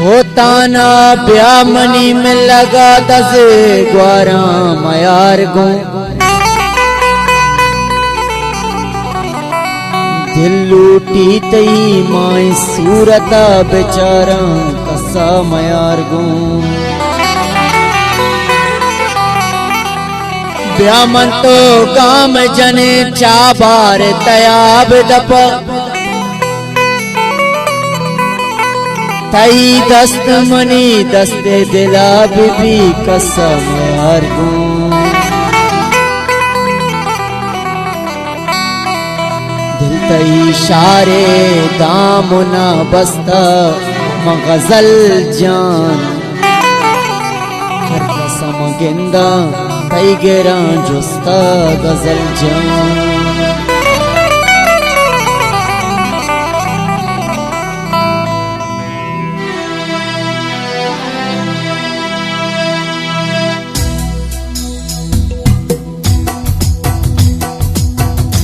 होता ना ब्याह मनी में लगा दस ग्वारा मयार गो दिल लूटी तई माई सूरत बेचारा कसा मयार गो ब्याह मन तो काम जने चाबार तयाब दप तई दस्त मनी दस्ते दिला बीबी कसम यार गो दिल तई शारे दामुना बस्ता मगजल जान हर कसम गेंदा तई गिरा जुस्ता गजल जान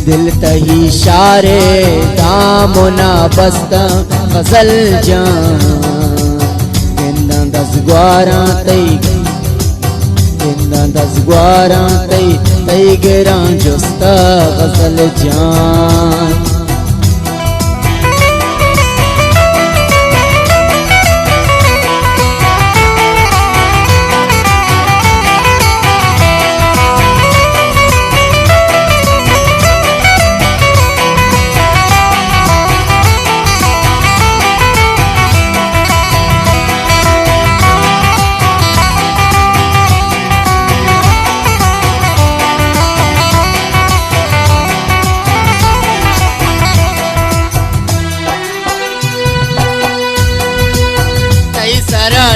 दिल तही शारे दामुना बस्ता गजल जान गेंदा दस ग्वारा तई गिरा जुस्ता गजल जान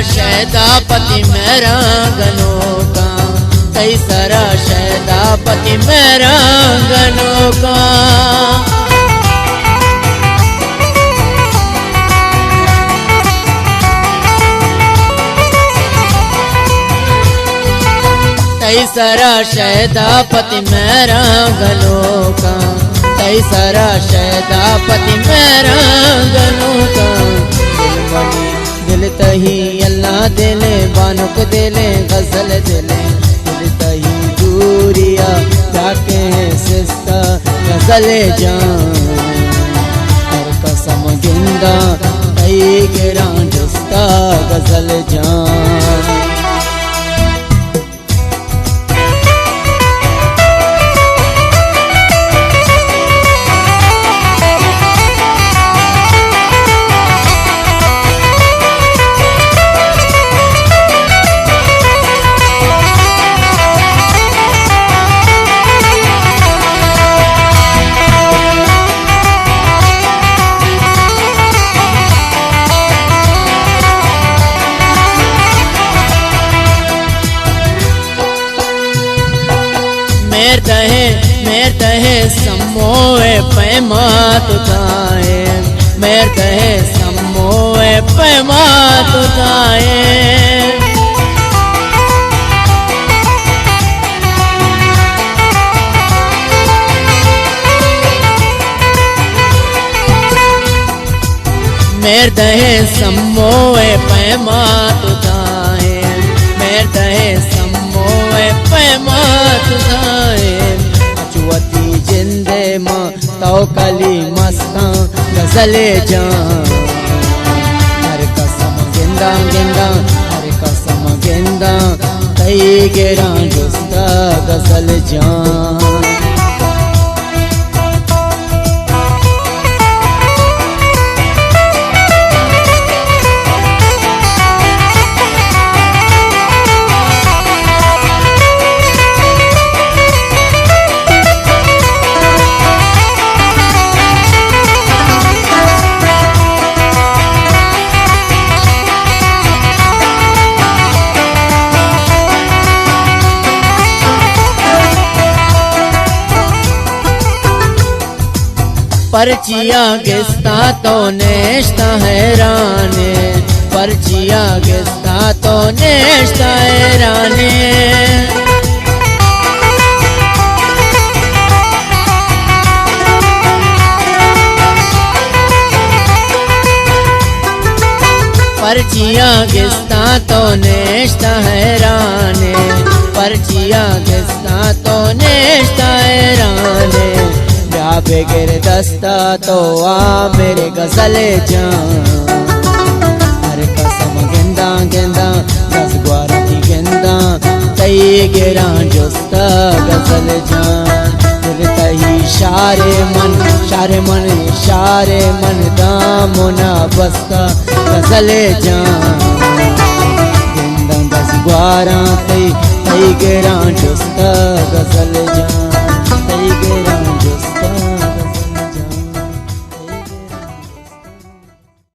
शहदापति मेरा गनों का कई सारा शहदापति मेरा गनों का कई सारा शहदापति मेरा गनों का कई सारा शहदापति मेरा गनों का दिल तही अल्लाह दिले बानुक दिले गजल दिले दिल तही दूरिया जाके सिस्ता गजल जान हर कसम गिंदा तई गिरा जुस्ता गजल जान मेर तहे समोए पैमा तुताए मेर तहे समोए पैमा तुताए मेर तहे समोए पैमा तुताए मेर तहे समोए पैमा तुताए अचुवती जिंदे मां तो कली मस्ता गजले जान हर कसम गिंदा गिंदा हर कसम गिंदा तई गिरा जुस्ता गजल जान पर्चिया गिस्ता तो नेश्ता हैराने पर्चिया गिस्ता तो नेश्ता हैराने पर्चियां किस्ता तो नेश्ता हैराने, पर्चियां किस्ता तो नेश्ता हैराने, ब्याह बेगिर दस्ता तो आ मेरे गजल जान, हर कसम गिंदा गिंदा 10 ग्वारा की गिंदा, तई गिरा जुस्ता गजल जान, दिल तही शारे मन शारे मन दामुना बस्ता गजल जान, गिंदा 10 ग्वारा